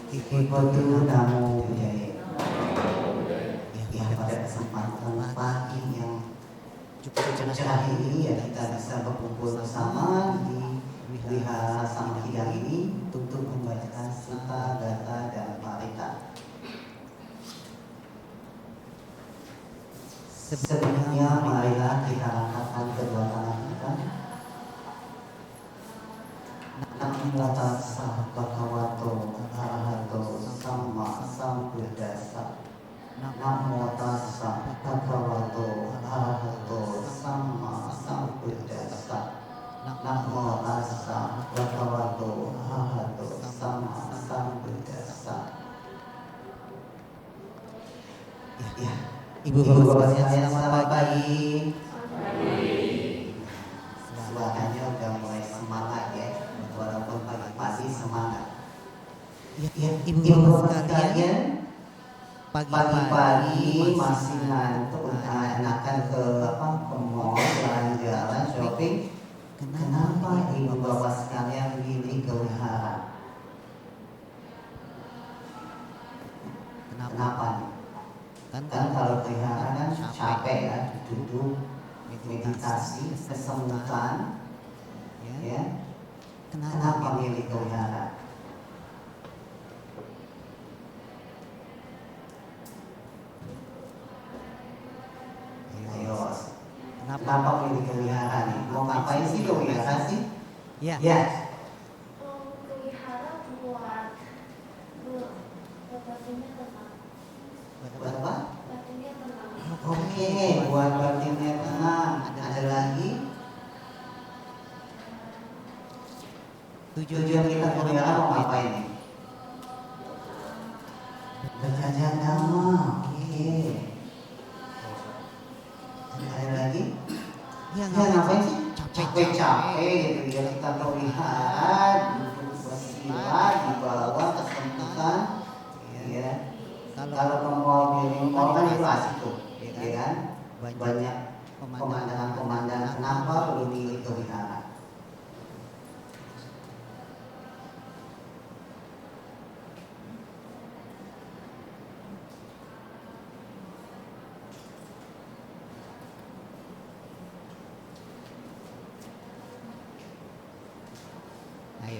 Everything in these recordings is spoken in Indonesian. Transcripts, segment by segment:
Ibu Namo Buddhaya. Ya, pada kesempatan pagi yang cukup cerah ini ya kita bisa berkumpul bersama di Wihara Samakhiya ini untuk membacakan Sutta, Gatha, dan Parita. Sebelumnya marilah kita angkatkan kedua tangan kita. Namo tassa bhagavato arahato samma sambuddhassa. Namo tassa bhagavato arahato samma sambuddhassa. Namo tassa bhagavato arahato samma sambuddhassa. Ya, Ibu Bapak sekalian selamat pagi. Suaranya udah mulai semangat ya, walaupun pagi-pagi semangat. Ya, Ibu Bapak sekalian, pagi-pagi masih ngantuk, enakan ke mall, jalan-jalan, shopping. Kenapa Ibu Bapak sekalian pilih ke wihara? Kenapa nih? Kan kalau wihara kan capek ya, duduk, meditasi, kesemutan, ya. Kenapa milih ke wihara? Ayo, kenapa milih ke wihara nih? Mau ngapain sih ke wihara sih? Ya. Ke wihara buat batinnya tenang. Buat apa? Batinnya tenang. Oke, buat batinnya tenang. Ada lagi? Tujuan kita ke wihara mau ngapain nih? Belajar dhamma. Oke. Ada lagi? Ya ngapain sih? Capek-capek gitu ya kita ke wihara, duduk bersila di bawah kesemutan. Ya. Kalau ke mall kan itu asik tuh, ya kan? Banyak pemandangan-pemandangan. Kenapa perlu milih ke wihara?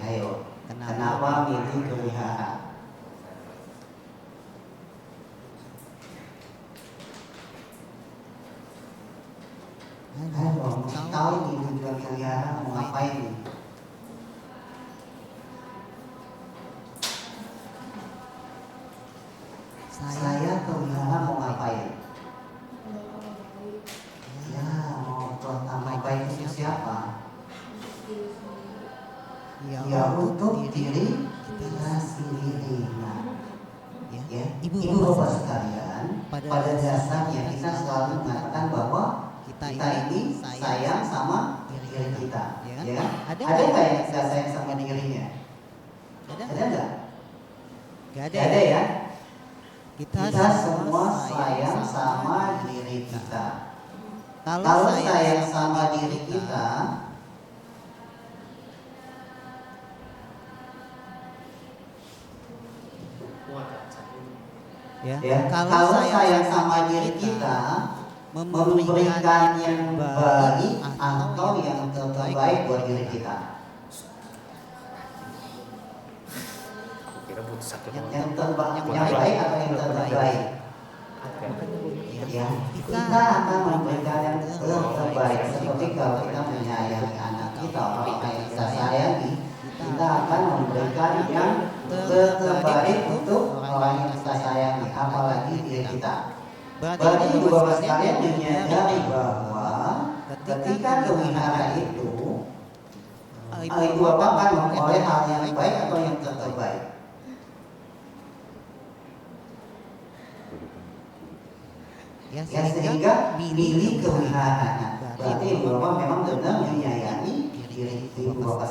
Ayo, kenapa milih ke wihara? Ayo, tahu nih tujuan ke wihara mau ngapain nih? Saya ke wihara mau ngapain? Ya, mau buat tambah baik untuk siapa? Ya untuk diri kita sendiri. Nah, ya, Ibu Bapak sekalian, pada dasarnya kita selalu mengatakan bahwa kita ini sayang sama diri kita, ya kan? Ada nggak yang tidak sayang sama dirinya? Ada nggak? Gak ada ya. Kita semua sayang sama diri kita. Kalau sayang sama diri kita, kalau sayang sama diri kita, memberikan yang baik atau yang terbaik buat diri kita. Yang baik atau yang terbaik? Ya, kita akan memberikan yang terbaik. Seperti kalau kita menyayangi anak kita, orang yang kita sayangi, kita akan memberikan yang terbaik untuk orang yang kita sayangi, apalagi diri kita. Berarti Ibu Bapak sekalian menyadari bahwa ketika ke wihara itu, Ibu Bapak akan memperoleh hal yang baik atau yang terbaik. Ya, sehingga pilih ke wihara. Berarti Ibu Bapak memang benar menyayangi diri Ibu Bapak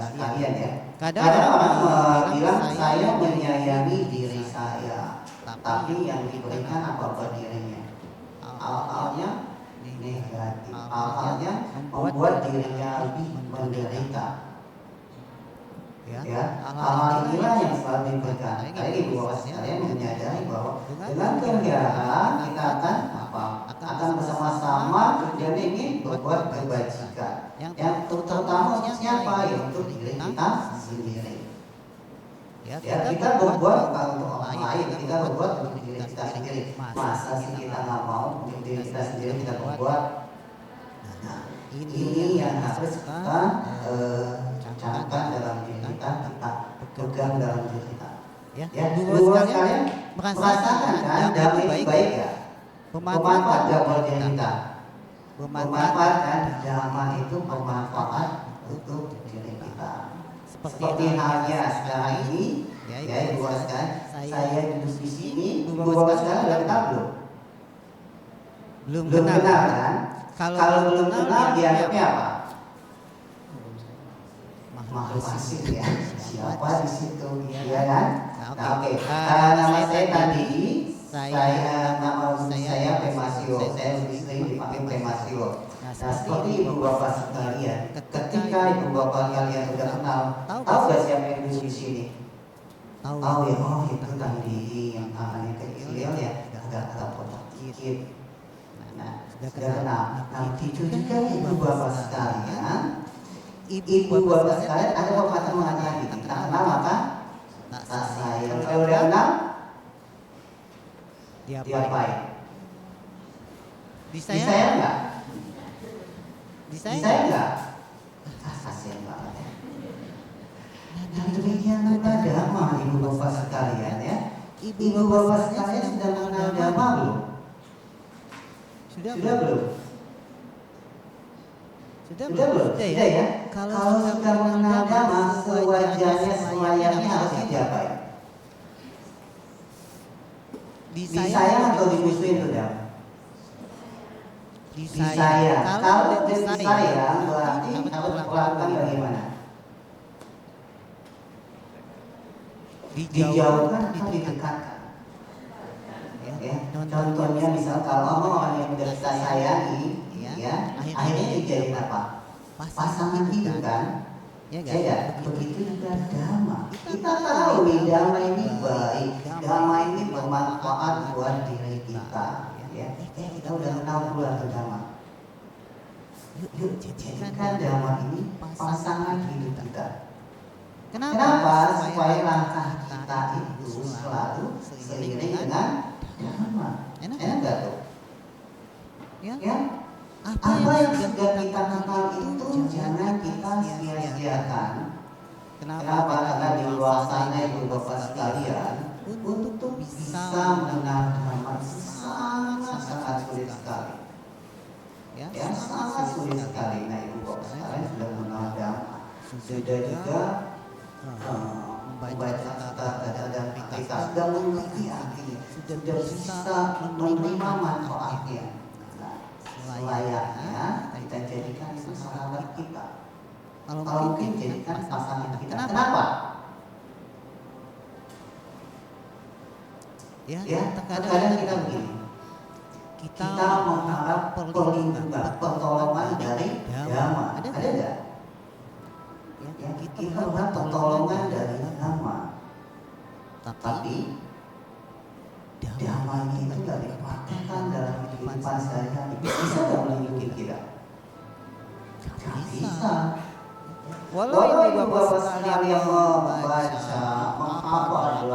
sekalian ya. Kadang orang bilang saya menyayangi diri saya, tapi yang diberikan apa buat dirinya? Hal-halnya negatif, hal-halnya membuat dirinya lebih menderita. Ya, hal inilah yang selalu diberikan. Ibu bapak sekalian menyadari bahwa dengan kegiatan kita akan akan bersama-sama tujuan ingin berbuat kebajikan. Yang terutama siapa? Ya untuk diri kita sendiri. Ya, kita berbuat bukan untuk orang lain, kita berbuat untuk diri kita sendiri. Masa sih kita nggak mau untuk diri kita sendiri kita berbuat? Nah, ini yang harus kita camkan dalam diri kita pegang dalam diri kita. Ya, dua sekalian merasakan kan damai itu baik ya. Bermanfaat dalam diri kita. Bermanfaat kan damai itu bermanfaat untuk diri kita. Seperti halnya sekarang ini, ya ibu bapak sekalian, saya duduk di sini, ibu bapak sekalian udah kenal belum? Belum kenal kan? Kalau belum kenal dianggapnya apa? Makhluk asing ya. Siapa di situ? Ya kan? Nah, oke. Nama saya tadi, nama saya Pemasio. Saya sering dipanggil Pemasio. Nah, seperti ibu bapak sekalian, ketika ibu bapak kalian udah kenal, tahu gak siapa yang duduk di sini? Tahu ya, oh itu tadi yang tangannya kecil ya, agak kotak dikit. Nah, sudah kenal. Nah, itu juga ibu bapak sekalian. Ibu bapak sekalian ada pepatah mengatakan kita kenal maka tak sayang. Kalau udah kenal diapain? Disayang enggak? Disayang enggak? Kasihan banget ya. Dan demikian pula dhamma ibu bapak sekalian ya. Ibu bapak sekalian sudah mengenal dhamma belum? Sudah belum? Sudah belum? Sudah ya? Kalau sudah mengenal dhamma sewajarnya selayaknya harusnya diapain? Disayang atau dimusuhin tuh dhamma? Disayang. Kalau disayang berarti harus melakukan bagaimana? Dijauhkan atau didekatkan? Ya, contohnya misal kalau orang yang sudah kita sayangi, ya, akhirnya dijadiin apa? Pasangan hidup kan? Ya kan? Begitu juga dhamma. Kita tahu nih dhamma ini baik, dhamma ini bermanfaat buat diri kita. Ya, kita udah kenal pula tuh dhamma. Yuk jadikan dhamma ini pasangan hidup kita. Kenapa? Supaya langkah kita itu selalu seiring dengan dhamma. Enak gak tuh? Ya? Apa yang sudah kita kenal itu jangan kita sia-siakan. Kenapa? Karena di luar sana ibu bapak sekalian untuk bisa mengenal dhamma sangat sulit sekali. Ya, sangat sulit sekali. Nah ibu bapak sekalian sudah mengenal dhamma, sudah juga membaca kata-kata dan kita sudah mengerti artinya, sudah bisa menerima manfaatnya. Selayaknya kita jadikan itu sahabat kita. Kalau mungkin jadikan pasangan kita. Kenapa? Ya, terkadang kita begini. Kita mengharap perlindungan, pertolongan dari dhamma. Ada enggak? Ya, kita berharap pertolongan dari dhamma. Tapi dhamma itu tidak dipraktekkan dalam kehidupan sehari-hari. Bisa nggak melindungi kita? Tidak bisa. Walau ibu bapak sekalian membaca, menghafal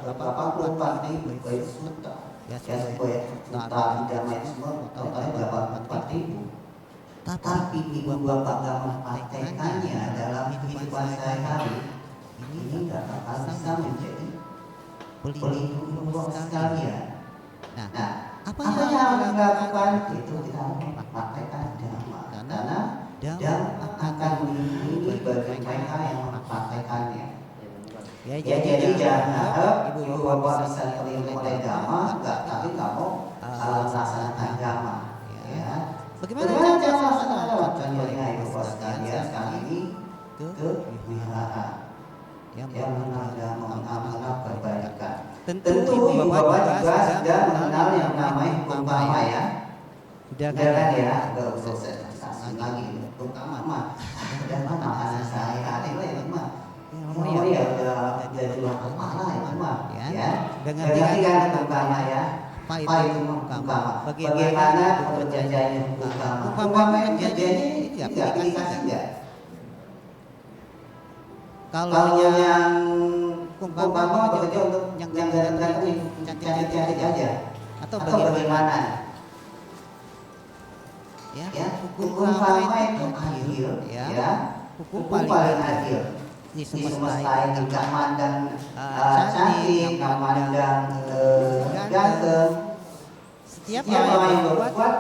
84.000 bait sutta, ya supaya sutta dhamma semua total 84.000. Tapi ibu bapak nggak mempraktekannya dalam kehidupan sehari-hari, ini nggak akan bisa menjadi pelindung ibu bapak sekalian. Nah, apa yang harus dilakukan itu kita mempraktekkan dhamma, karena dhamma akan melindungi bagi mereka yang mempraktekannya. Ya, jadi jangan harap ibu bapak bisa terlindung oleh dhamma, tapi kamu salah melaksanakan dhamma. Ya. Bagaimana cara melaksanakan? Contohnya ibu bapak sekalian sekarang ini ke wihara yang mengenal dhamma, mengenal kebaikan. Tentu ibu bapak juga sudah mengenal yang namanya hukum karma ya. Sudah kan ya, enggak usah saya kasih lagi hukum karma. Sudah makanan sehari-hari lah ya mah. kepala itu mah Ya. ya. Dengan Dengan tiga tiga utama ya. Fa Fa itu utama. Bagaimana pekerjaannya utama? Umpama yang kerjanya enggak dikasih enggak? Kalau yang umpama bekerja untuk yang ganteng-ganteng cantik-cantik aja atau atau bagaimana? Ya, hukum lama itu adil, ya, hukum paling adil. Di semesta ini nggak mandang cantik, nggak mandang ganteng. Setiap orang yang berbuat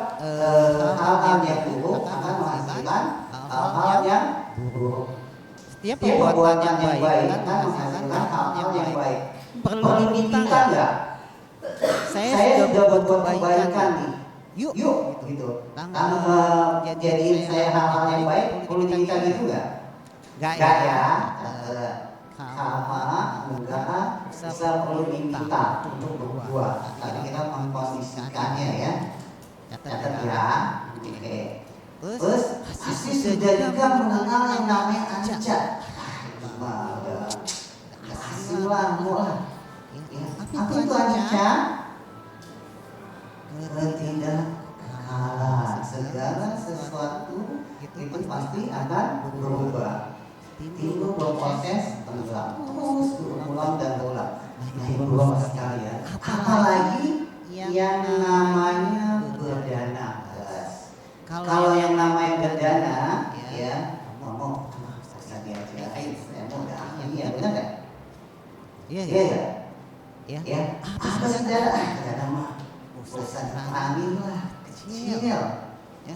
hal-hal yang buruk akan menghasilkan hal-hal yang buruk. Setiap perbuatan yang baik akan menghasilkan hal-hal yang baik. Perlu diminta nggak? Saya sudah berbuat kebaikan nih. Yuk, gitu. Jadiin saya hal-hal yang baik. Perlu diminta gitu nggak? Nggak ya. Sama enggak bisa perlu diminta untuk berbuat. Tadi kita mengkondisikannya ya. Catat ya. Oke. Terus Asis sudah juga mengenal yang namanya Anca. Asis lah, apa itu Anca? Ketidakkalah. Segala sesuatu itu pasti akan berubah. Timbul berproses tenggelam terus berulang dan berulang. Nah, ibu bapak sekalian, apalagi yang namanya berdana. Kalau yang namanya berdana, ya, ngomong tadi aja, saya mau udah ahli ya, benar nggak? Iya. Ya. Apa sih dana mah? Bosan angin lah, kecil.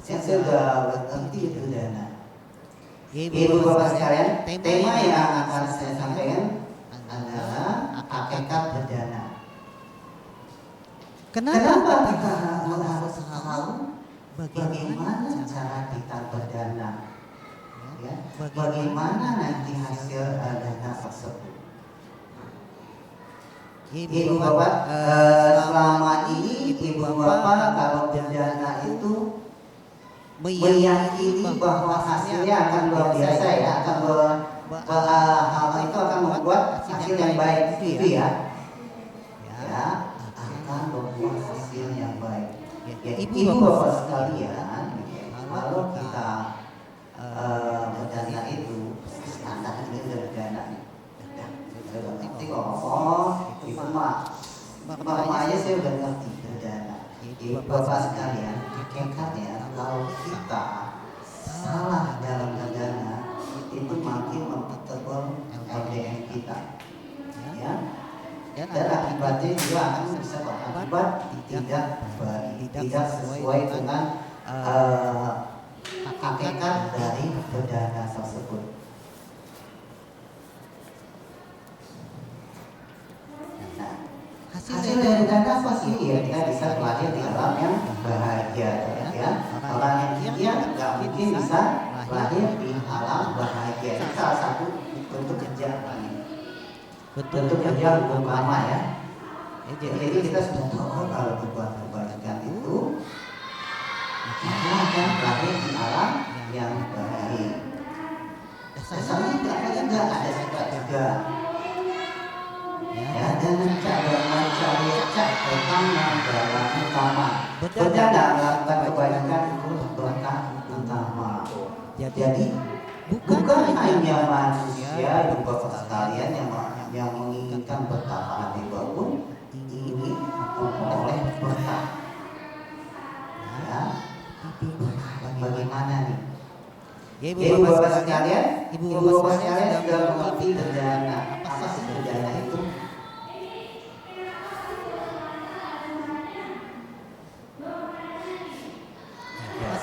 Saya sudah ngerti itu dana. Ibu bapak sekalian, tema yang akan saya sampaikan adalah hakikat berdana. Kenapa kita harus tahu bagaimana cara kita berdana? Ya, bagaimana nanti hasil dana tersebut? Ibu bapak, selama ini ibu bapak kalau berdana itu meyakini bahwa hasilnya akan luar biasa ya, akan hal itu akan membuat hasil yang baik itu ya, akan membuat hasil yang baik. Ibu bapak sekalian, kalau kita berdana itu standar ini berdana ngerti kok, itu mah makanya saya udah ngerti berdana. Ibu bapak sekalian, hakikatnya kalau kita salah dalam berdana itu makin mempertebal LDM kita, ya, dan akibatnya juga akan bisa berakibat tidak sesuai dengan hakikat dari berdana tersebut. Hasil dari berdana pasti ya kita bisa lahir di alam yang bahagia, ya. Orang yang diam nggak mungkin bisa lahir di alam bahagia. Itu salah satu bentuk kerja ini. Bentuk kerja hukum lama ya. Jadi kita sudah tahu kalau berbuat kebaikan itu maka akan lahir di alam yang baik. Dasarnya tidak ada sifat juga. Ya, dan mencari pertama dalam utama. Berdana melakukan kebaikan itu berkah utama. Jadi bukan hanya manusia ibu bapak sekalian yang menginginkan berkah, tapi pun ini memperoleh berkah. Ya, bagaimana nih? Ibu bapak sekalian, sudah mengerti berdana. Apa sih berdana itu?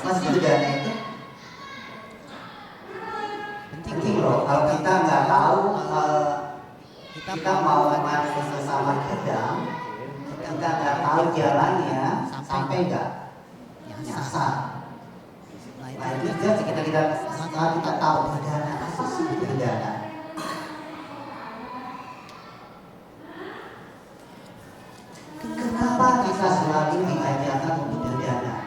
Pasti berdana itu penting loh. Kalau kita nggak tahu kita mau kemana sesama kita nggak tahu jalannya sampai nggak nyasar. Nah itu juga kita tahu berdana, apa sih berdana? Kenapa kita selalu diajarkan untuk berdana?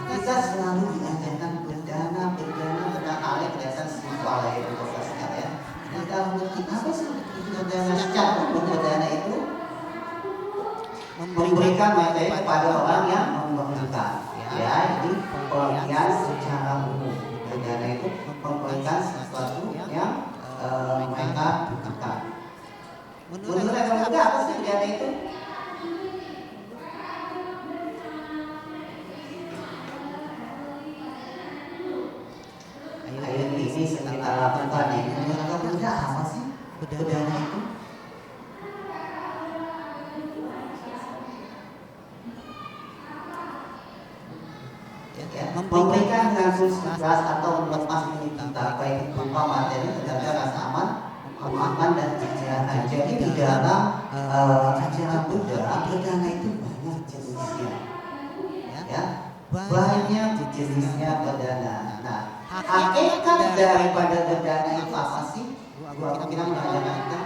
Kita selalu diajarkan berdana pada hal yang kelihatan simpel Apa sih itu dana secara bentuk dana itu? Memberikan materi kepada orang yang membutuhkan. Ya, jadi pengertian secara umum. Dana itu memberikan sesuatu yang mereka butuhkan. Menurut agama Buddha apa sih dana itu? Ayo ini sekitar 8 tahun ini. Menurut agama Buddha apa sih dana itu? Memberikan dengan ikhlas atau melepas diri kita baik berupa materi, tenaga, rasa aman, pemahaman dan ajaran. Jadi di dalam ajaran Buddha, dana itu banyak jenisnya, ya banyak jenisnya dana. Nah, hakikat daripada dana itu apa sih? Gua kira mengajarkan kita.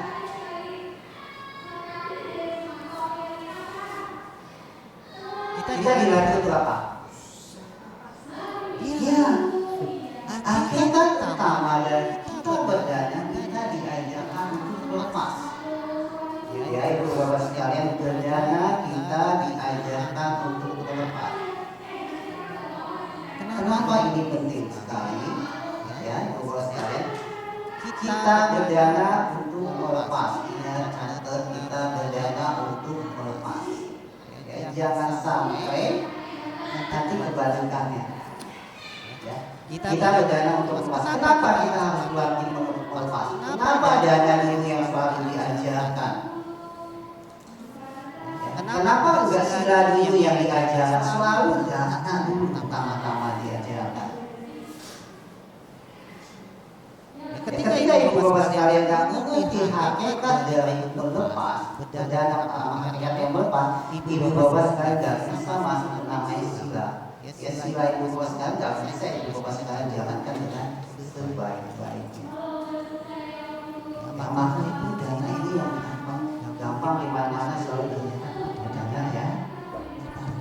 Kita dilatih untuk apa? Ya, hakikat utama dari kita berdana, kita diajarkan untuk melepas. Ya, ibu bapak sekalian, berdana kita diajarkan untuk melepas. Kenapa ini penting sekali? Ya, ibu bapak sekalian, kita berdana untuk melepas. Ingat, catat, kita berdana untuk melepas. Ya, jangan sampai nanti kebalikannya. Ya. Kita berdana untuk melepas. Kenapa kita harus berlatih melepas? Kenapa dana ini yang selalu diajarkan? Kenapa enggak sila dulu yang diajarkan? Selalu dana dulu pertama-tama diajarkan. Ketika ibu bapak sekalian nggak mengerti hakikat dari melepas, berdana pertama hakikat yang melepas, ibu bapak sekalian nggak bisa masuk ke namanya sila. Ya, sila ibu bapak sekalian nggak bisa ibu bapak sekalian jalankan dengan sebaik-baiknya. Maka itu dana ini yang gampang di mana-mana selalu dana ya,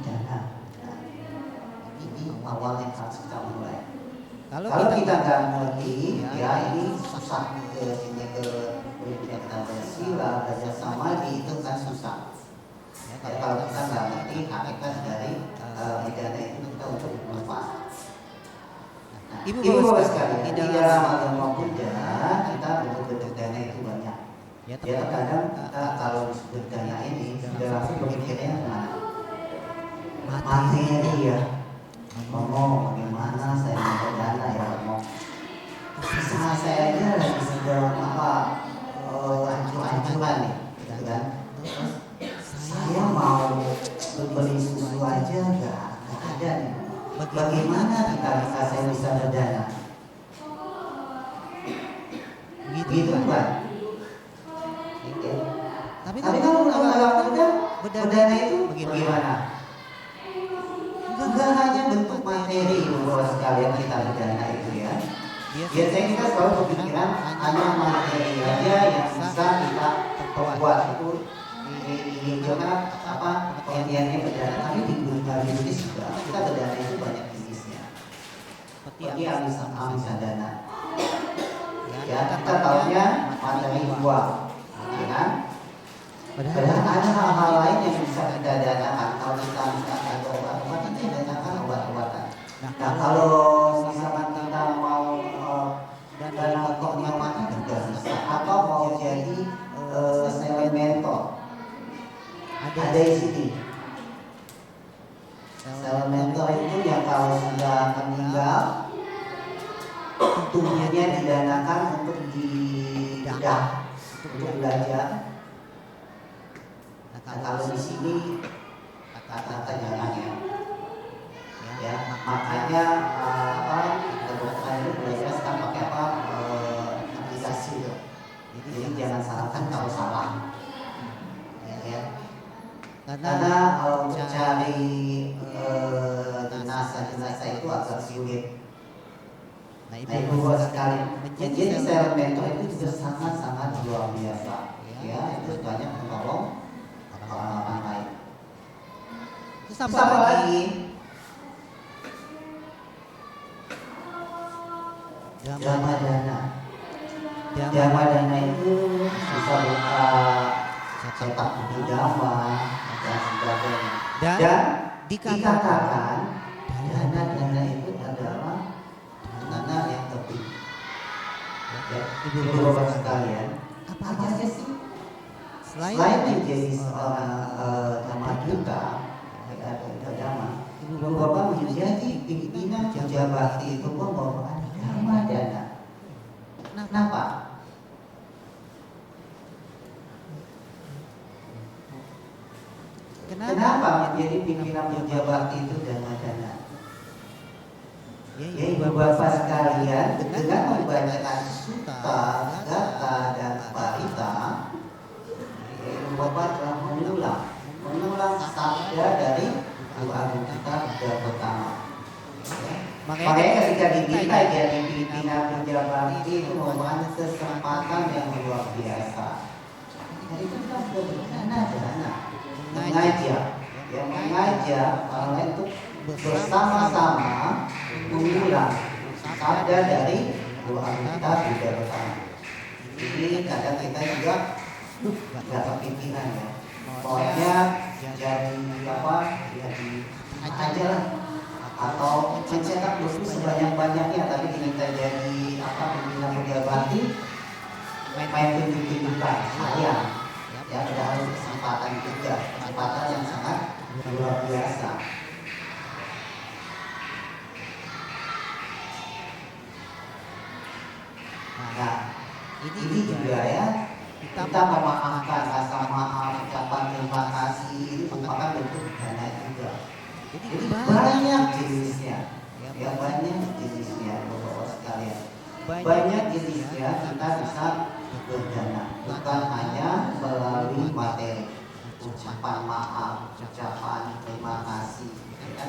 dana. Ini awal yang harus kita mulai. Kalau kita nggak mengerti, ya ini susah ke sini ke kita bersila, belajar samadhi itu kan susah. Ya, kalau kita nggak ngerti hakikat dari dana itu kita untuk melepas. Ibu bapak sekalian, di dalam agama Buddha kita bentuk-bentuk dana itu banyak. Ya terkadang kita kalau disebut dana ini sudah langsung berpikirnya kemana? Materi ya. Ngomong bagaimana saya mau dana ya, ngomong usaha saya aja lagi sedang hancur-hancuran nih, gitu kan? Saya mau beli susu aja nggak ada nih. Bagaimana saya bisa berdana? Gitu kan? Tapi kalau melakukan berdana itu bagaimana? Enggak hanya bentuk materi bahwa sekalian kita berdana itu ya. Biasanya kita selalu berpikiran hanya materi aja yang bisa kita perbuat itu jangan apa pengertiannya berdana. Tapi di dunia bisnis juga kita berdana itu banyak jenisnya. Seperti amisan dana. Ya kita tahunya materi uang, ya kan? Padahal ada hal-hal lain yang bisa kita danakan. Kalau kita misalkan obat-obat kita danakan obat-obatan. Nah kalau misalkan kita mau dana kenikmatan juga bisa. Atau mau jadi silent mentor, ada di sini. Silent mentor itu yang kalau sudah meninggal, tubuhnya didanakan untuk didah, untuk belajar. Nah, kalau di sini kata-kata jangan ya, makanya kedokteran itu belajar sekarang pakai apa aplikasi loh. Jadi jangan salahkan kalau salah. Ya. Karena untuk cari jenazah itu agak sulit. Nah ibu bapak sekalian, menjadi silent mentor itu juga sangat-sangat luar biasa. Ya, itu banyak menolong orang lain. Terus apa lagi? Dhamma dana. Jama dana itu bisa berupa cetak buku jama dan sebagainya. Dan dikatakan dana itu adalah dana yang lebih. Ya, ibu bapak sekalian, apa aja sih selain menjadi seorang jamaah duta atau jamaah, ibu bapak menjadi pimpinan pejabat itu pun merupakan dharma dana. Kenapa? Kenapa menjadi pimpinan pejabat itu dana? Ya ibu bapak sekalian, dengan membacakan sutta, gata, dan parita, ibu bapak telah mengulang sabda dari Guru Agung kita yang pertama. Makanya ketika diminta jadi pimpinan pejabat itu merupakan kesempatan yang luar biasa. Jadi kita sudah berdana, mengajak orang lain untuk bersama-sama mengulang sabda dari Guru Agung kita yang pertama. Jadi kadang kita juga nggak kepimpinan ya. Pokoknya jadi apa? Jadi aja lah. Atau mencetak buku sebanyak-banyaknya tapi diminta jadi apa pimpinan pejabat main tunjuk-tunjukkan sayang ya ada harus kesempatan juga, kesempatan yang sangat luar biasa. Nah ini juga ya kita memaafkan, rasa maaf, ucapan terima kasih ini merupakan bentuk dana juga. Jadi banyak jenisnya, ya banyak jenisnya bapak sekalian. Banyak jenisnya kita bisa berdana, bukan hanya melalui materi, ucapan maaf, ucapan terima kasih. Ya.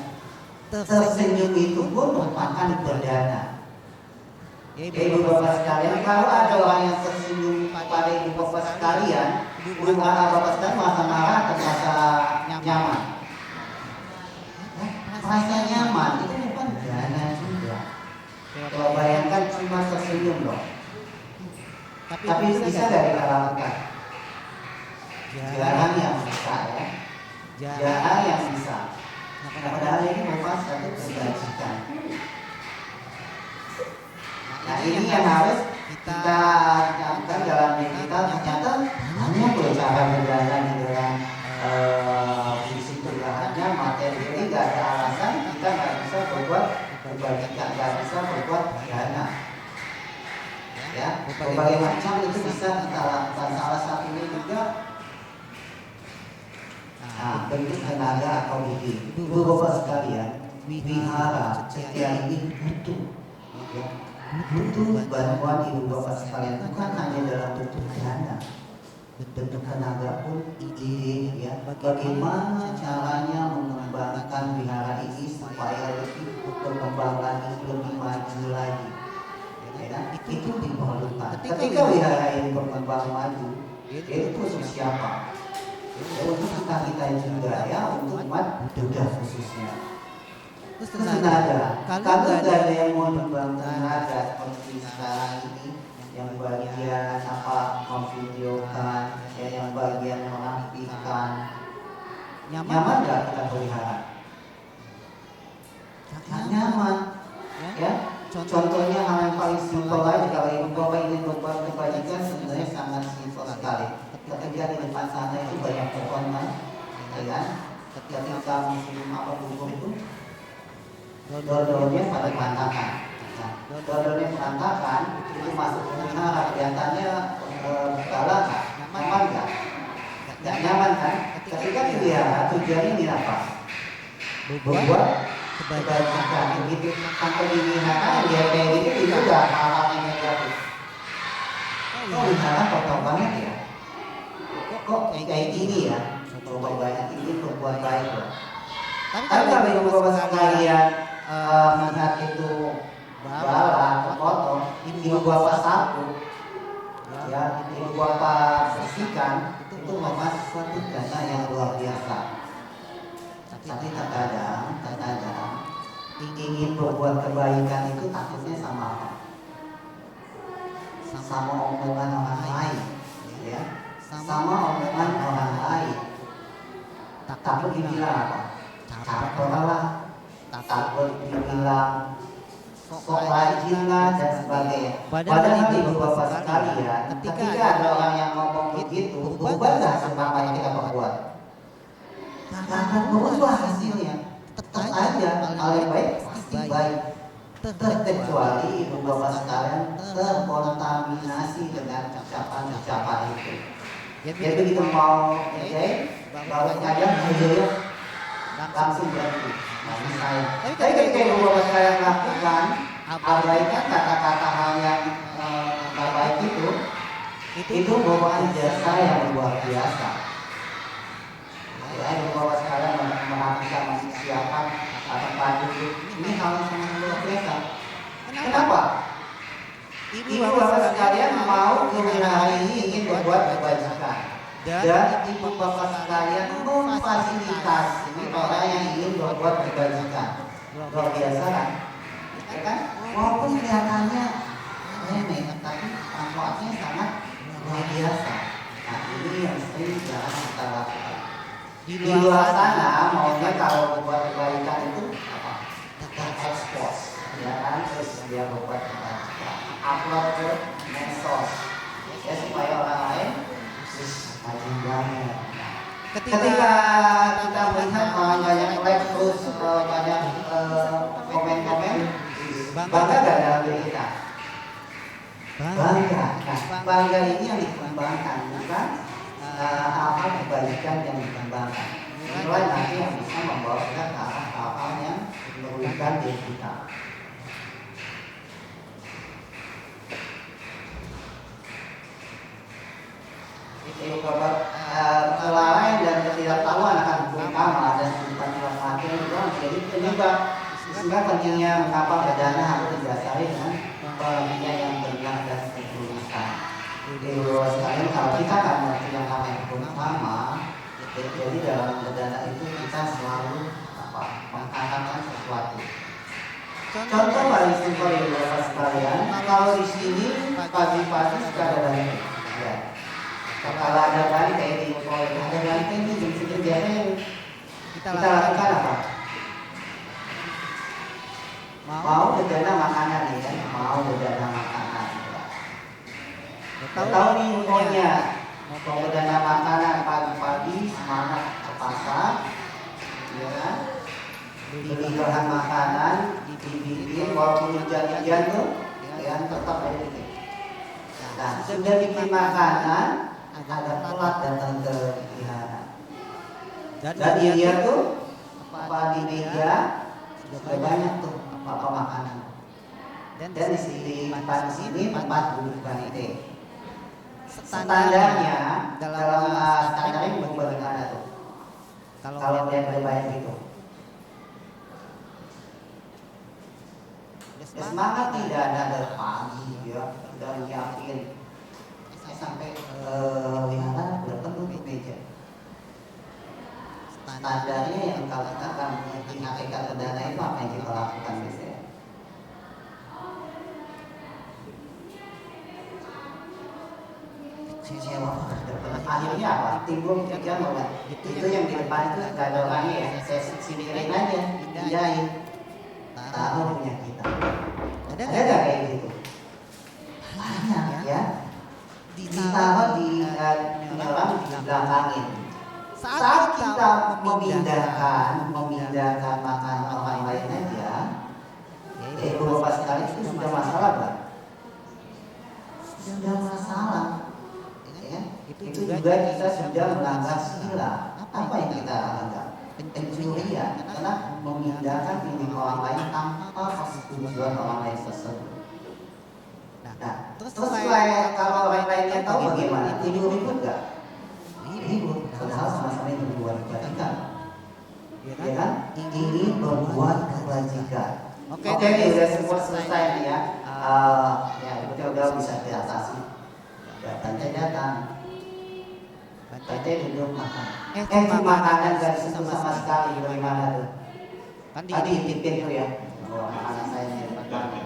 Tersenyum itu pun merupakan berdana. Ya ibu bapak sekalian, kalau ada orang yang tersenyum pada ibu bapak sekalian, bukan bapak sekalian merasa marah atau merasa nyaman. Rasa nyaman itu bukan dana juga. Kalau bayangkan cuma tersenyum loh. Tapi itu bisa nggak kita lakukan? Jarang yang bisa ya. Jarang yang bisa. Nah, padahal ini merupakan satu kebajikan. Nah ini yang harus kita lakukan dalam diri kita. Ternyata hanya cara berdana di dalam fisik berbahannya materi ini nggak ada alasan kita nggak bisa berbuat kebajikan, nggak bisa berbuat dana. Ya, berbagai macam itu bisa kita lakukan. Salah satunya juga bentuk tenaga atau ide. Ibu bapak sekalian, wihara setiap ini butuh bantuan ibu bapak sekalian, bukan hanya dalam bentuk dana, bentuk tenaga pun ide ya. Bagaimana caranya mengembangkan wihara ini supaya lebih berkembang lagi, lebih maju lagi. Ya, itu diperlukan. Ketika wihara ini berkembang maju, itu untuk siapa? Ya, untuk kita juga ya, untuk umat Buddha khususnya. Terus tenaga, kalau nggak ada yang mau membangun tenaga seperti sekarang ini, yang bagian apa memvideokan, ya, yang bagian merapikan, nyaman nggak kita pelihara? Nyaman, ya. Contohnya hal yang paling simpel aja, kalau ibu bapak ingin berbuat kebajikan sebenarnya sangat simpel sekali. Ketika di depan sana itu banyak pohon kan, ya kan? Ketika musim apa gugur itu, dodolnya pada berantakan. Nah, dodolnya berantakan itu masuk ke wihara, kelihatannya segala nyaman nggak? Nggak nyaman kan? Ketika di wihara tujuannya ini apa? Berbuat kebajikan gitu. Sampai di wihara dia kayak gitu itu udah hal-hal yang negatif. Kok wihara kotor banget ya? Kok kayak gini ya? Coba banyak ini berbuat baik loh. Tapi kalau ibu bapak sekalian melihat itu bala, kotor, ibu bapak sapu, ya ibu bapak bersihkan, itu memang suatu jasa yang luar biasa. Tapi terkadang ingin berbuat kebaikan itu takutnya sama apa? sama omongan orang lain, ya, sama omongan orang lain. Takut dibilang apa? Caper lah, takut dibilang sok rajin lah dan sebagainya. Padahal ibu bapak sekalian, ketika ada orang yang ngomong begitu, ubahlah apa yang kita perbuat. Akan berubah hasilnya. Tetap aja hal yang baik pasti baik. Terkecuali ibu bapak sekalian terkontaminasi dengan ucapan-ucapan itu. Jadi begitu mau baru ngajar langsung berhenti. Tapi ketika ibu bapak sekalian lakukan abaikan kata-kata hal yang tak baik itu merupakan jasa yang luar biasa. Ya, ibu bapak sekalian menghadirkan mempersiapkan tempat duduk. Ini hal yang sangat luar biasa. Kenapa? Ibu bapak sekalian mau kemudian hari ini ingin berbuat kebajikan. Dan ibu bapak sekalian memfasilitasi orang yang ingin berbuat kebajikan. Luar biasa kan? Ya kan? Walaupun kelihatannya remeh, tapi manfaatnya sangat luar biasa. Nah, ini yang sering jarang kita lakukan. Di luar sana maunya kalau berbuat kebaikan itu apa? Terekspos, ya kan? Terus dia berbuat kebaikan, upload ke medsos, ya supaya orang lain rajin banget. Ketika kita melihat orang banyak like terus banyak komen-komen, bangga gak dalam diri kita? Bangga. Nah, bangga ini yang dikembangkan, bukan hal-hal kebaikan yang dikembangkan. Itulah nanti yang bisa membawa kita ke arah hal-hal yang merugikan diri kita. Ibu bapak kelalaian dan ketidaktahuan akan hukum karma dan kehidupan kematian itu menjadi penyebab. Sehingga pentingnya mengapa berdana harus didasari dengan pembinaan yang benar dan ketulusan. Ibu bapak sekalian, kalau kita akan mengerti yang namanya hukum karma, jadi dalam berdana itu kita selalu mengatakan sesuatu. Contoh paling simpel ibu bapak sekalian, kalau di sini pagi-pagi suka ada banyak. Ya. Kalau ada balik kayak di sekolah, ada balik ini jenis-jenis biasanya kita lakukan apa? Mau berdana makanan ya, mau berdana makanan. Tahu nih infonya, mau berdana makanan pagi-pagi semangat ke pasar, ya kan? Beli bahan makanan, dibikin walaupun hujan-hujan tuh, ya tetap ada bikin. Nah, sudah bikin makanan, ada telat datang ke wihara. Dan dia tuh apa di meja sudah banyak tuh apa makanan. Dan di depan sini tempat duduk panitia. Standarnya dalam standarnya bagaimana tuh? Kalau dia berbayar gitu. Semangat tidak ada dari pagi ya, sudah nyiapin sampai wihara sudah penuh di meja. Standarnya yang kalau kita akan mengerti hakikat berdana itu apa yang kita lakukan biasanya? Kecewa. Akhirnya apa? Timbul pikiran bahwa itu yang di depan itu gak ada orangnya ya. Saya sinirin aja, pindahin. Tahu punya kita. Ada gak kayak gitu? Banyak ya. Ditaruh di orang dibelakangin. Saat kita memindahkan makanan orang lain aja, ibu bapak sekalian itu sudah masalah kan? Sudah masalah. Ya? Itu juga kita sudah melanggar sila. Apa yang kita lakukan? Pencurian, karena memindahkan milik orang lain tanpa persetujuan orang lain tersebut. Nah, terus kalau orang lainnya tahu bagaimana? Ribut gak? Ribut, padahal sama-sama itu berbuat kebajikan. Ya kan? Ingin berbuat kebajikan. Oke, ini udah semua selesai nih ya. Ya, udah bisa diatasi. Bantai datang. Bantai duduk makan. Makanan gak disentuh sama sekali. Bagaimana tuh? Tadi ditipin tuh ya. Bahwa makanan saya ini dapat banget.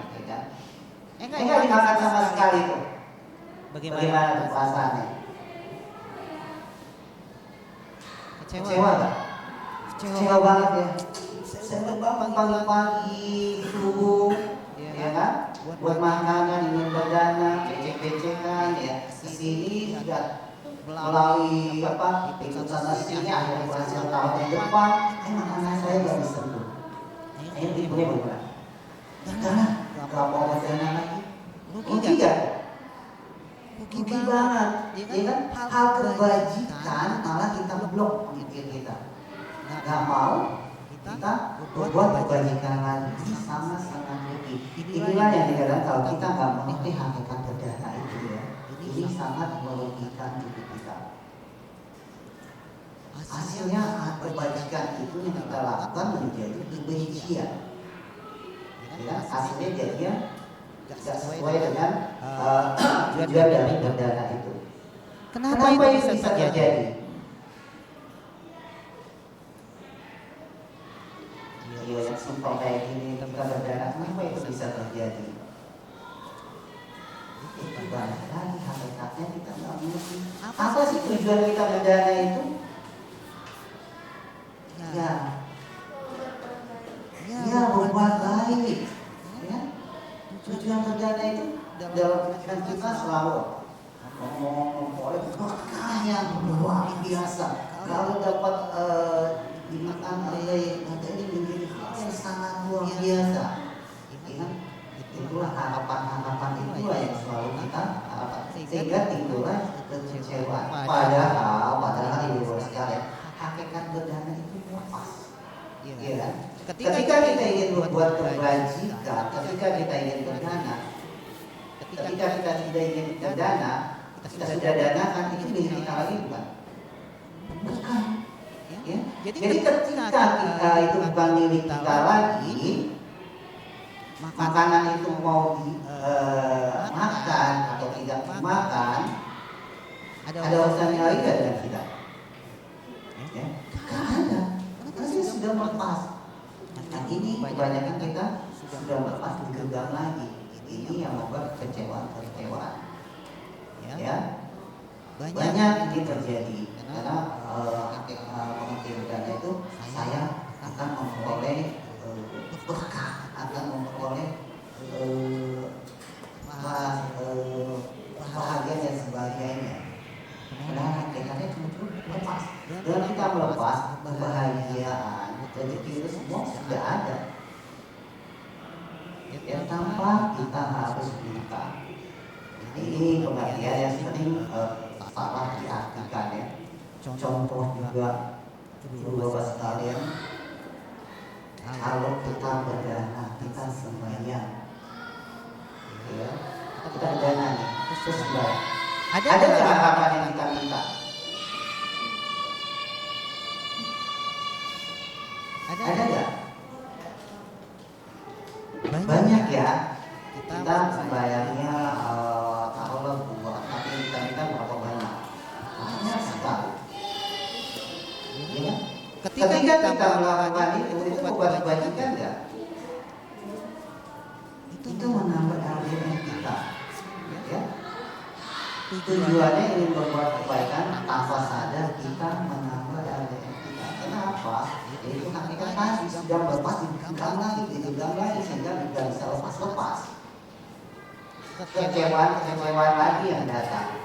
Enggak dimakan sama sekali tuh. Bagaimana tuh perasaannya? Kecewa gak? Kecewa banget ya. Saya bangun pagi-pagi subuh, ya kan? Buat makanan, ingin berdana, becek-becekan, ya. Kesini sudah melalui apa? Ikut sana sini, akhirnya berhasil tahun yang depan. Makanan saya gak disentuh. Akhirnya ibunya berubah. Karena gak mau berdana lagi. Rugi gak? Rugi banget, ya kan? Hal kebajikan malah kita blok mikir kita. Gak mau kita berbuat kebajikan lagi, sangat-sangat rugi. Inilah yang dikatakan kalau kita gak mengerti hakikat berdana itu ya, ini sangat merugikan hidup kita. Hasilnya kebajikan itu yang kita lakukan menjadi kebencian. Ya, hasilnya jadinya tidak sesuai dengan tujuan dari berdana itu. Kenapa itu bisa terjadi? Iya, yang simpel kayak gini kita berdana, kenapa itu bisa terjadi? Itu banyak lagi hakikatnya kita nggak mengerti. Apa sih tujuan kita berdana itu? Ya berbuat baik. Ya. Tujuan berdana itu dalam pikiran kita selalu memperoleh berkah yang luar biasa. Kalau dapat dimakan oleh ini menjadi hal yang sangat luar biasa. Ingat, itulah harapan-harapan itulah yang selalu kita harapkan. Sehingga timbullah kekecewaan. Padahal ibu sekalian, hakikat berdana itu lepas. Iya kan? Ketika kita ingin berbuat kebajikan, ketika kita ingin berdana, ketika kita tidak ingin berdana, kita sudah danakan, itu milik kita lagi bukan? Bukan. Ya? Jadi ketika kita itu bukan milik kita lagi, makanan itu mau dimakan atau tidak dimakan, ada urusannya lagi gak dengan kita? Ya? Gak ada. Karena sudah melepas. Nah ini kebanyakan kita sudah melepas digenggam lagi. Ini yang membuat kekecewaan. Ya, banyak ini terjadi karena pengertian berdana itu saya akan memperoleh berkah, akan memperoleh bahagia dan sebagainya. Padahal hakikatnya cuma lepas. Dengan kita melepas kebahagiaan, rezeki itu semua sudah ada. Ya tanpa kita harus minta. Ini pengertian yang sering salah diartikan ya. Contoh juga Bapak sekalian, kalau kita berdana, kita sembahyang, ya, kita berdana nih, terus sembahyang. Ada nggak harapan yang kita minta? Ada nggak? Banyak ya. Kita sembahyangnya taruhlah buat tapi kita minta berapa banyak? Banyak sekali. Ya. Ketika kita melakukan itu buat kebajikan nggak? Itu menambah LDM kita. Ya. Tujuannya ingin berbuat kebaikan tanpa sadar kita menambah LDM kita. Kenapa? Itu hakikat tadi sudah berlepas digenggam lagi sehingga tidak bisa lepas. Kekecewaan lagi yang datang.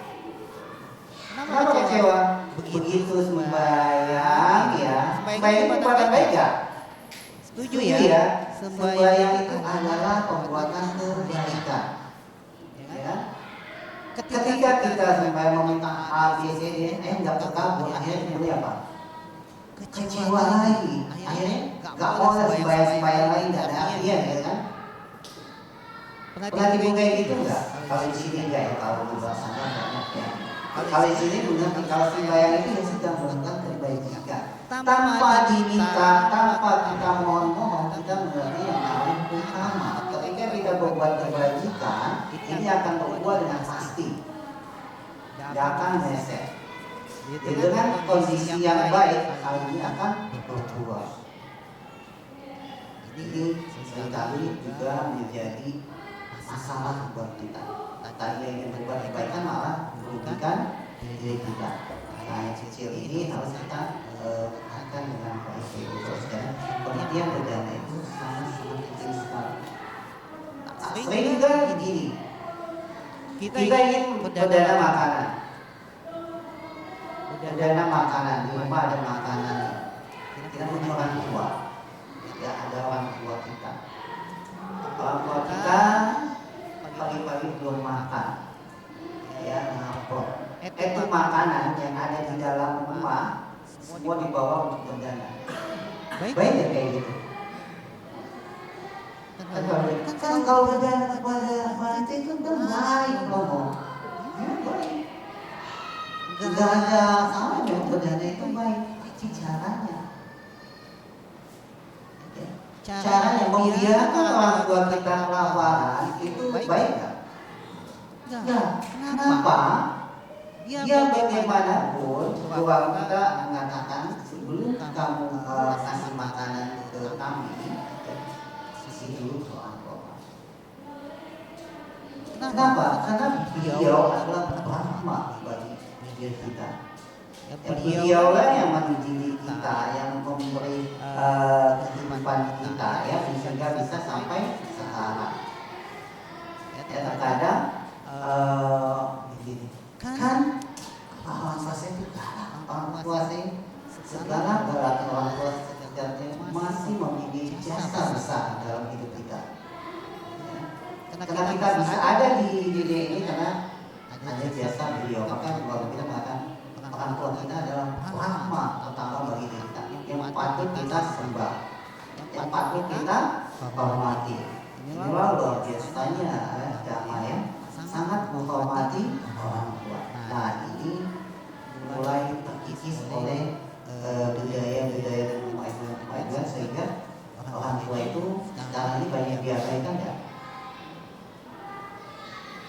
Kenapa kecewa? Begitu sembahyang ya. Sembahyang itu bukan baik ya? Setuju ya? Sembahyang itu adalah pembuatan kebaikan. Ya. Ketika kita sembahyang meminta A, B, C, D, nggak terkabul, akhirnya kemudian apa? Kecewa lagi. Akhirnya nggak boleh sembahyang lagi, nggak ada artinya, ya kan? Pernah timbul kayak gitu nggak? Kalau di sini nggak ya, kalau di luar sana banyak ya. Kalau di sini mengerti kalau sembahyang itu ya sedang melakukan kebaikan. Tanpa diminta, tanpa kita mohon, kita mengerti yang paling utama. Ketika kita berbuat kebajikan, ini akan berbuah dengan pasti. Tidak akan meleset. Dengan kondisi yang baik, hal ini akan berbuah. Ini seringkali juga menjadi masalah buat kita. Tadi ingin berbuat kebaikan malah merugikan diri kita. Nah, yang kecil ini harus kita akan dengan baik terus dan pengertian berdana itu sangat penting sekali. Sering juga begini, kita ingin berdana makanan, di rumah ada makanan, kita punya orang tua, ya ada orang tua kita pagi-pagi belum makan, ya ngapok. Itu makanan yang ada di dalam rumah semua dibawa untuk berdana. Baik ya kayak gitu. Kan kalau berdana kepada itu kan baik ngomong. Ya baik. Enggak ada salahnya berdana itu baik. Itu caranya. Caranya membiarkan orang tua kita kelaparan itu baik nggak? Enggak. Kenapa? Dia bagaimanapun bahwa kita mengatakan sebelum kamu kasih makanan ke kami, sisi dulu soal koma. Kenapa? Karena beliau adalah rahmat bagi diri kita. Beliaulah yang mendidik kita, yang memberi kehidupan kita, ya sehingga bisa sampai sekarang. Ya terkadang kan orang tua saya itu orang tua saya segala berat orang tua sejatinya masih memiliki jasa besar dalam hidup kita. Ya. Karena kita bisa ada di dunia ini karena ada jasa beliau. Maka kalau kita mengatakan orang tua kita adalah rahmat utama bagi kita yang patut kita sembah, yang patut kita hormati. Inilah luar biasanya damai yang sangat menghormati orang tua. Nah ini mulai terkikis oleh budaya-budaya dan kemajuan sehingga orang tua itu sekarang ini banyak diabaikan ya.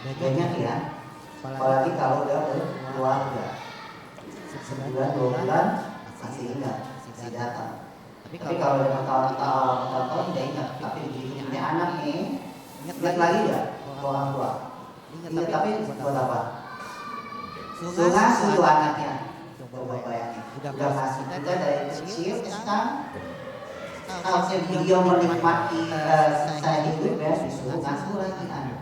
Banyak ya. Apalagi kalau udah berkeluarga. Sebulan 2 bulan masih ingat, masih datang. Tapi kalau udah tahun-tahun tidak ingat. Tapi punya anak nih ingat lagi ya orang tua. Ingat tapi buat apa? Suruh anaknya. Coba bayangin. Udah masih kita dari kecil sekarang. Kalau dia menikmati saya hidup ya disuruh ngasuh lagi anak.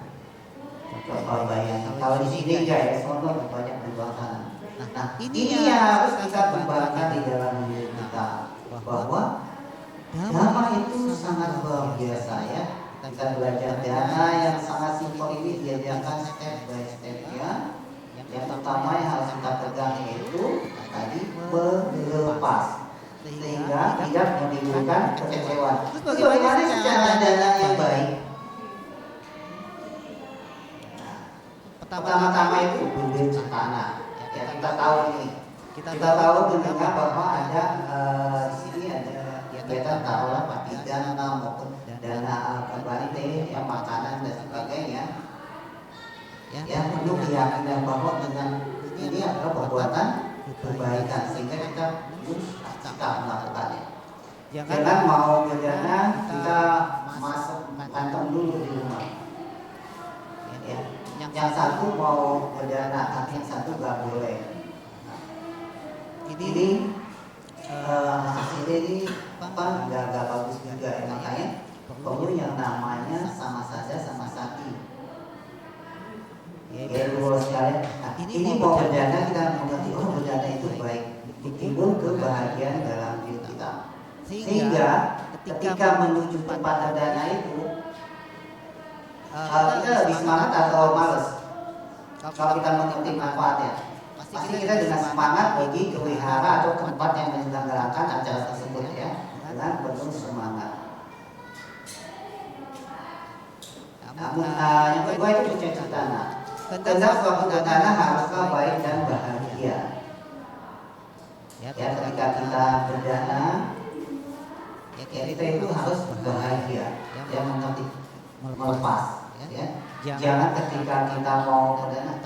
Coba bayangin. Kalau di sini enggak ya, soalnya banyak di luar sana. Nah ini yang harus kita kembangkan di dalam diri kita bahwa damai itu sangat luar biasa ya. Kita belajar dana yang sangat simpel ini diajarkan step by stepnya. Yang pertama yang harus kita pegang yaitu tadi berlepas sehingga tidak menimbulkan kekecewaan. Itu bagaimana secara dana yang baik? Pertama-tama itu berencana. Ya kita tahu ini. Kita tahu mendengar bahwa ada di sini ada kegiatan taruhlah pati dana maupun dana kembali ya makanan dan sebagainya. Yang penuh keyakinan bahwa dengan ini adalah perbuatan kebaikan sehingga kita melakukannya. Jangan mau berdana kita masuk kantong dulu di rumah. Ya. Yang satu mau berdana, tapi yang satu nggak boleh. Nah, ini hasilnya ini nggak bagus juga ya, makanya perlu yang namanya sama saja sama sakit. Ya dulu sekalian. Nah, ini mau berdana kita mengerti berdana itu baik, timbul kebahagiaan dalam diri kita. Sehingga ketika menuju tempat berdana itu kita lebih semangat atau males? Kalau kita mengerti manfaatnya, pasti kita dengan semangat pergi ke wihara atau tempat yang menyelenggarakan acara tersebut ya, dengan penuh semangat. Namun yang kedua itu cita-cita. Kehendak suatu berdana haruslah baik dan bahagia. Ya, ketika kita berdana, ya kita itu harus bahagia, yang mengerti melepas. Ya. Jangan ketika kita mau berdana,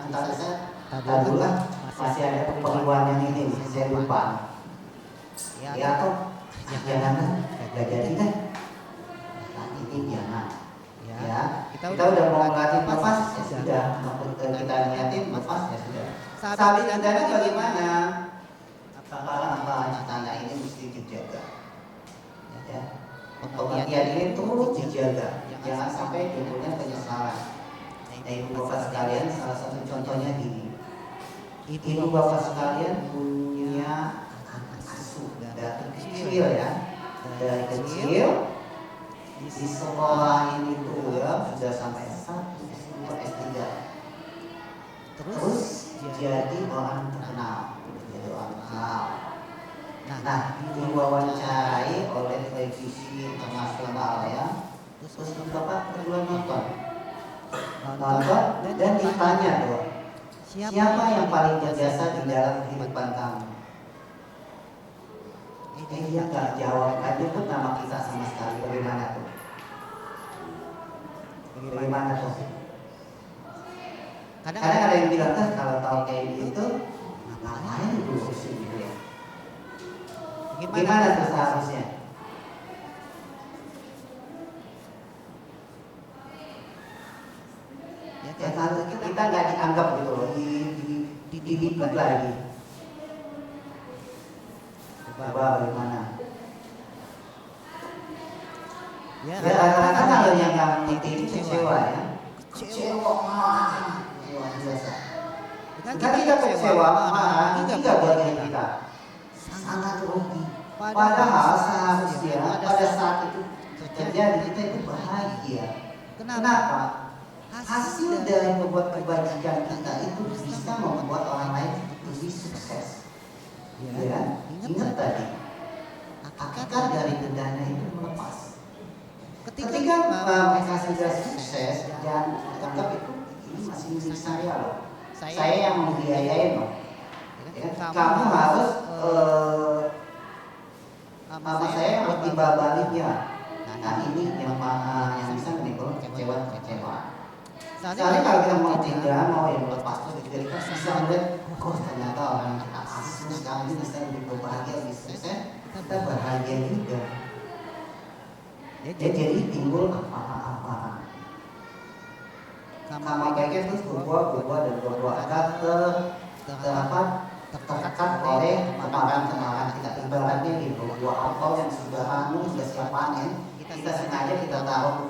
tadulah masih ada keperluan yang ini, saya lupa. Ya atau jangan, gak jadi deh. Nah, ini jangan. Ya, kita Kita udah mau melatih lepas ya sudah, kita niatin lepas ya sudah. Sabi tandanya bagaimana? Apa tanda ini mesti dijaga. Ya. Pengertian ini terus dijaga, jangan sampai timbulnya penyesalan. Nah, ibu bapak sekalian, salah satu contohnya gini. Ibu bapak sekalian punya anak asuh dari kecil ya, dari kecil di sekolah ini tuh ya sudah sampai S1, S2, S3. Terus jadi orang terkenal, Nah, diwawancarai oleh televisi internasional ya. Terus bapak berdua nonton dan ditanya tuh, siapa yang paling berjasa di dalam kehidupan kamu? Dia nggak jawab, kan nyebut nama kita sama sekali. Bagaimana tuh? Kadang ada yang bilang kan kalau tahu kayak gitu, ngapain dulu sih gitu ya? Gimana tuh seharusnya? Ya kalau kita nggak dianggap gitu loh, didikut lagi. Coba bagaimana? Ya kadang-kadang kalau yang nggak mengerti itu kecewa ya. Kecewa luar biasa. Kan kita kecewa, marah, itu nggak bagian kita. Sangat rugi. Padahal seharusnya pada saat itu terjadi kita itu bahagia. Kenapa? Hasil dari membuat kebajikan kita itu bisa membuat orang lain lebih sukses. Ya kan? Ingat tadi, hakikat dari dendanya itu melepas. Ketika mereka sudah sukses dan tetap itu ini masih milik saya loh. Saya yang membiayain loh. Ya, kamu harus sama saya harus timbal baliknya. Nah ini yang bisa menimbulkan kecewa. Soalnya kalau kita mau tinggal, mau yang lepas terus kita bisa melihat, oh ternyata orang asli sekarang ini bisa lebih berbahagia, lebih sukses, kita bahagia juga. Jadi timbul apa-apa. Sama baiknya terus berbuah dan berbuah agar tertekan oleh kemarin kita. Ibaratnya gitu, buah apel yang sudah anu, sudah siap panen, kita sengaja kita taruh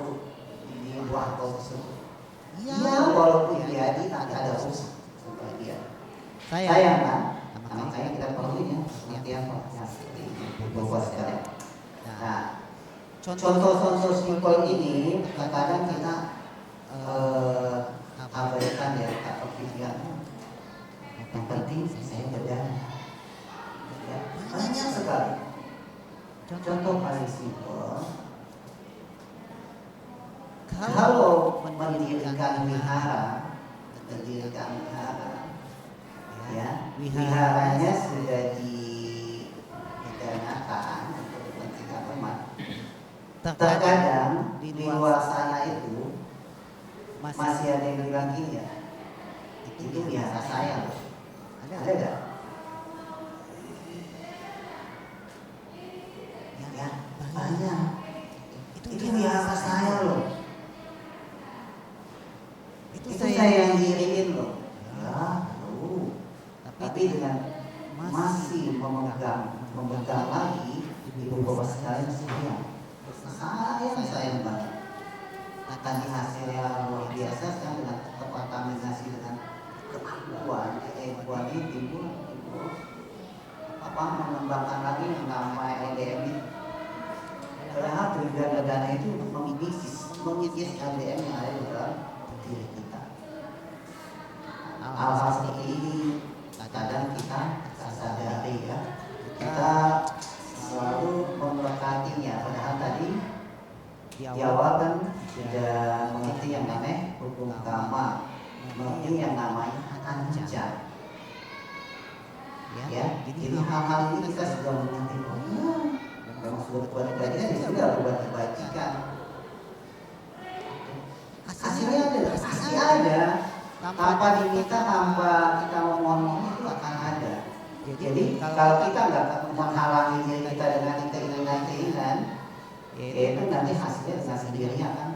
di buah apel tersebut. Ya walaupun jadi nanti ada rusak sebagian. Sayang kan? Makanya kita perlunya pengertian seperti buah sekalian. Nah, contoh-contoh simpel ini kadang kita abaikan ya atau pikiran. Yang penting saya berjalan. Ya, banyak sekali. Contoh paling simpel. Kalau mendirikan wihara, ya, wiharanya sudah didanakan untuk kepentingan umat. Terkadang di luar sana itu masih ada yang bilang gini ya, itu wihara saya loh. Ada nggak? Ya, banyak. Itu wihara saya loh. Itu saya yang diriin loh. Ya, tapi dengan masih memegang lagi ibu bapak sekalian sayang banget. Tadi hasilnya luar biasa sekarang dengan terkontaminasi dengan keakuan ini timbul mengembangkan lagi yang namanya LDM ini. Padahal tujuan dana itu untuk mengikis LDM yang ada di dalam diri kita. Hal-hal seperti ini kadang kita sadari ya, kita selalu memberkatinya. Padahal tadi di awal kan sudah mengerti yang namanya hukum karma, mengerti yang namanya anca. Ya, jadi hal-hal ini kita sudah mengerti. Memang sudah berbuat kebajikan, sudah berbuat kebajikan. Hasilnya ada. Tanpa diminta, tanpa kita memohon itu akan ada. Jadi kalau kita nggak menghalangi diri kita dengan keinginan, yaitu nanti hasilnya dengan sendirinya akan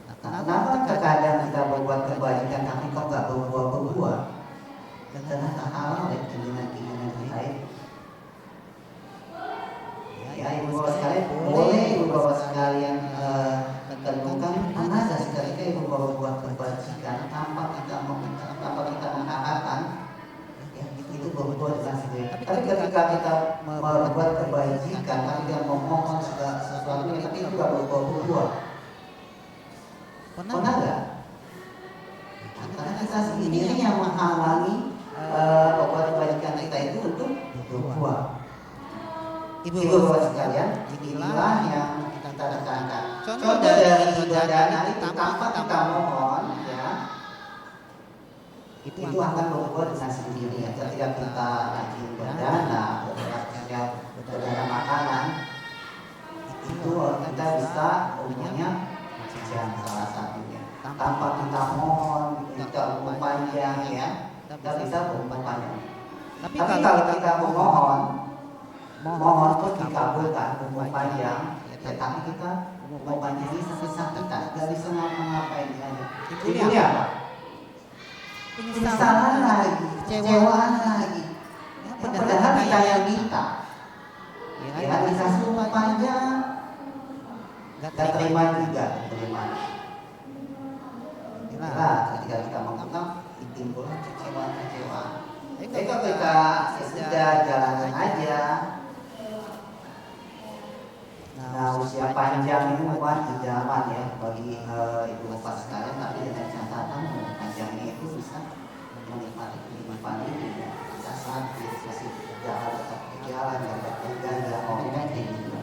Nah, kenapa terkadang kita berbuat kebaikan tapi kok nggak berbuah-buah? Karena terhalang oleh keinginan-keinginan kita itu. Ya, ibu bapak sekalian, boleh ibu bapak sekalian tentukan mana ketika ibu bapak buat kebajikan tanpa kita mengharapkan, ya, itu berbuat dengan sendiri. Tapi ketika kita membuat kebajikan, tapi kita memohon segala sesuatu tapi itu nggak berbuah. Pernah nggak? Karena kita sendiri yang menghalangi obat kebajikan kita itu untuk berbuah. Ibu bapak sekalian, inilah yang kita tekankan. Contoh dari ibadah itu tanpa kita mohon, ya, itu akan berbuah dengan sendiri. Ya. Ketika kita rajin berdana, berdana makanan, itu kita bisa umumnya jangan salah satunya. Tanpa kita mohon, kita umum panjang, ya, kita bisa umum panjang. Tapi kalau kita mohon pun dikabulkan umum panjang, tetapi kita umum panjang ini susah kita nggak bisa ngapa-ngapain lagi. Itu dia apa? Penyesalan lagi, kecewaan lagi. Padahal kita yang minta, ya dikasih umum panjang, nggak terima juga, terima. Nah, ketika kita mengenal timbul kecewaan. Jadi kalau kita sudah jalan aja. Nah, usia panjang ini bukan idaman ya bagi ibu bapak sekalian, tapi dengan catatan panjangnya itu bisa menikmati kehidupan ini. Kita sakit, masih jalan tetap berjalan, dan nggak mau gitu.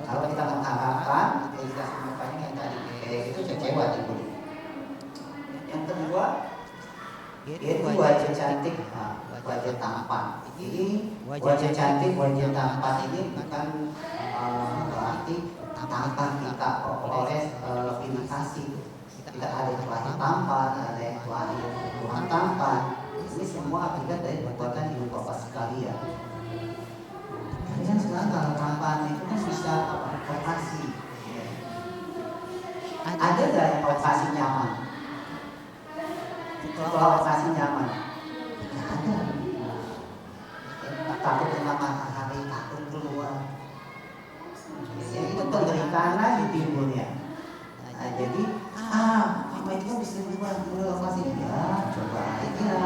Kalau kita mengharapkan, kita semuanya yang tadi itu kecewa ibu. Yang kedua, yaitu wajah cantik, wajah tampan. Jadi wajah cantik, wajah tampan ini bukan berarti tampan kita oleh pilih kasih. Tidak ada yang lahir tampan, ada yang lahir Tuhan tampan. Ini semua akibat dari perbuatan ibu bapak sekalian. Kalian sekarang kalau tampan itu kan bisa operasi. Ada nggak yang operasi nyaman? Kalau operasi nyaman, tidak ada. Takut kena matahari, takut keluar. Ya, itu penderitaan lagi timbulnya. Nah, jadi mama itu bisa berubah operasi, ya coba aja.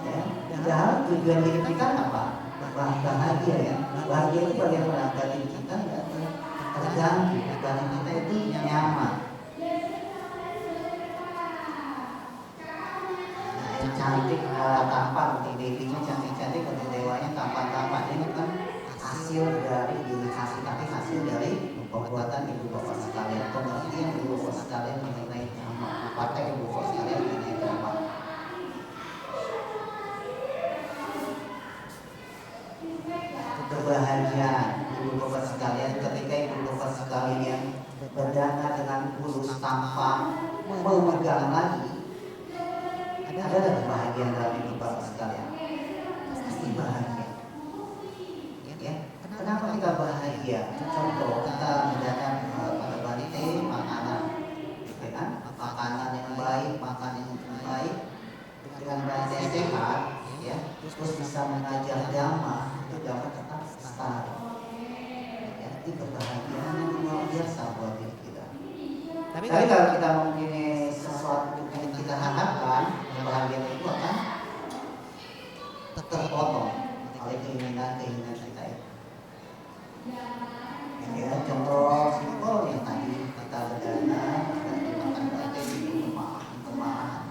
Ya, padahal tujuan hidup kita apa? Bahagia ya. Bahagia itu bagaimana? Batin kita nggak terganggu, batin kita itu nyaman. Cantik tampan, untuk babynya cantik-cantik, untuk dewanya tampan-tampan. Ini kan hasil dari ilustrasi, tapi hasil dari perbuatan ibu bapak sekalian. Pengertian ibu bapak sekalian mengenai nyaman, partai ibu bapak sekalian mengenai nyaman. Kebahagiaan ibu bapak sekalian ketika ibu bapak sekalian berdana dengan tulus tanpa memegang lagi. Ada kebahagiaan dalam hidup bapak sekalian. Pasti bahagia. Ya. Kenapa kita bahagia? Contoh kita mendadak pada balite makanan, ya kan? Makanan yang baik, makanan yang baik dengan bahasa yang sehat, ya. Terus bisa mengajar dhamma, itu dapat tetap lestari. Ya, itu kebahagiaan yang luar biasa buat diri kita. Tapi kalau kita mempunyai sesuatu yang kita harapkan, kebahagiaan itu akan terpotong oleh keinginan-keinginan kita itu. Ya, contoh simpel yang tadi kita berdana, kita dimakan batik, itu kemahan.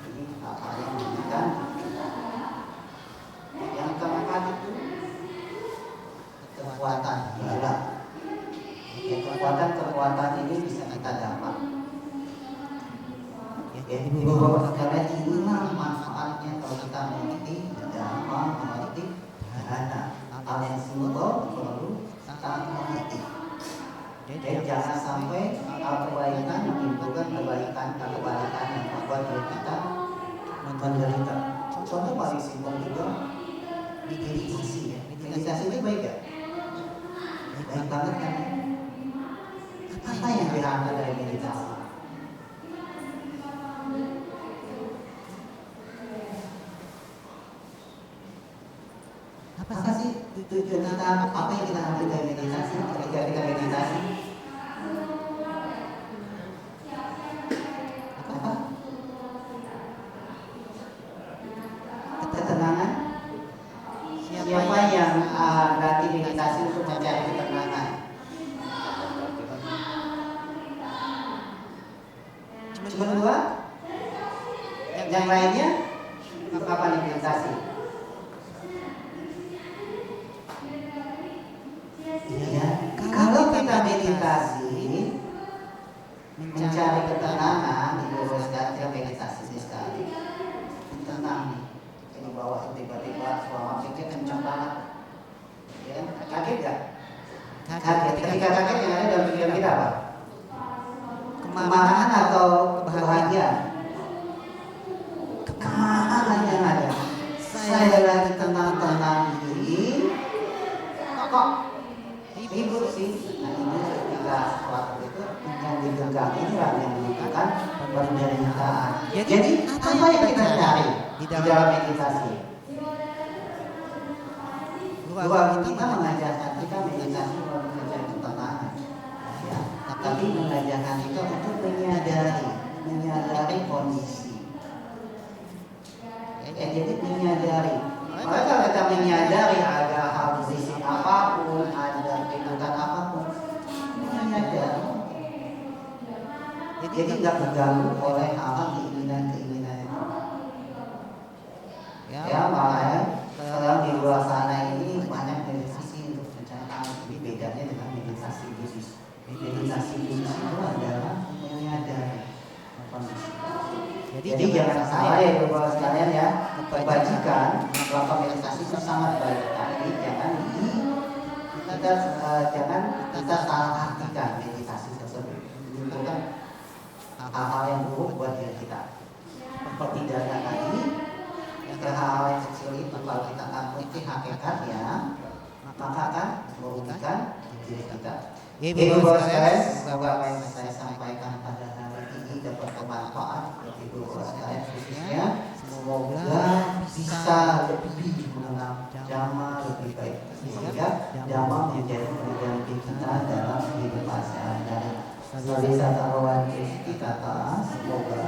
Ini hal yang menunjukkan. Yang keempat itu kekuatan gila. Ya, kekuatan ini bisa kita dapat. Ya, ibu bapak sekalian, inilah manfaatnya kalau kita mengerti dhamma, mengerti dana. Hal yang simpel perlu kita mengerti. Jadi jangan sampai kebaikan menimbulkan kebalikan yang membuat diri kita menderita. Contoh paling simpel juga meditasi ya. Meditasi itu baik ya? Baik banget kan? Apa Apa yang diharapkan dari meditasi? Apa sih tujuan kita? Apa yang kita ambil dari meditasi? Ketika kita meditasi, apa? Ketenangan. Siapa yang nanti meditasi untuk mencari ketenangan? Cuma dua? Yang lainnya? Kapan meditasi? Ya, kalau kita meditasi mencari ketenangan, diluruskan ke meditasi sekali. Tenang nih, di bawah tiba-tiba suara musiknya kencang banget. Ya, kaget gak? Kaget. Ketika kaget yang ada dalam pikiran kita apa? Kemarahan atau kebahagiaan? Kemarahan yang ada. Saya lagi tenang-tenang ini, kok ribut sih. Nah ini ketika sesuatu itu yang digenggam ini lah yang menunjukkan penderitaan. Jadi apa yang kita cari di dalam meditasi? Ruang kita mengajarkan kita meditasi untuk mencari ketenangan, ya. Tapi mengajarkan kita untuk menyadari kondisi. Ya, jadi menyadari. Maka kalau kita menyadari ada hal fisik apapun, ada kegiatan apapun, menyadari. Jadi nggak terganggu oleh hal keinginan-keinginan itu. Ya makanya sekarang di luar sana ini banyak meditasi untuk mencari hal. Ini bedanya dengan meditasi Buddhis. Meditasi Buddhis itu adalah menyadari kondisi. Jadi jangan salah ya Bapak sekalian ya, kebajikan melakukan meditasi itu sangat baik, tapi jangan kita salah artikan meditasi tersebut menimbulkan hal-hal yang buruk buat diri kita. Seperti dana tadi, hal-hal yang kecil itu kalau kita akan mengerti hakikatnya, maka akan merugikan diri kita. Ibu Bapak sekalian, semoga apa yang saya sampaikan pada hari ini dapat bermanfaat bagi Ibu Bapak sekalian, khususnya semoga bisa lebih mengenal Dhamma lebih baik, sehingga Dhamma menjadi pendamping kita dalam kehidupan sehari-hari. Sebagai satawawan kita, semoga